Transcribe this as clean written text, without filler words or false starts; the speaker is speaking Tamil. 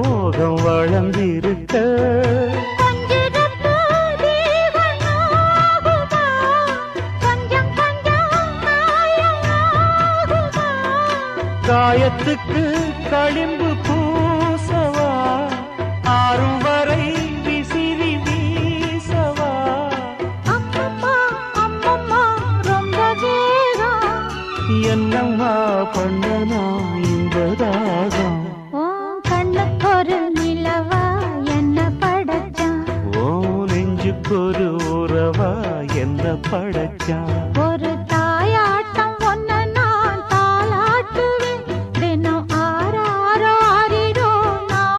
மோகம் வளர்ந்திருக்க காயத்துக்கு களிம்பு பூசவா ஆறும் வரை விசிறி வீசவா அம்மம்மா அம்மம்மா ரொம்ப வேகம் என்னம்மா பண்ணனா இன்பதாகம் கண்ணுக்கொரு நிலவா என்ன படைச்சான் ஓ நெஞ்சுக்கொரு உறவா என்ன படைச்சான்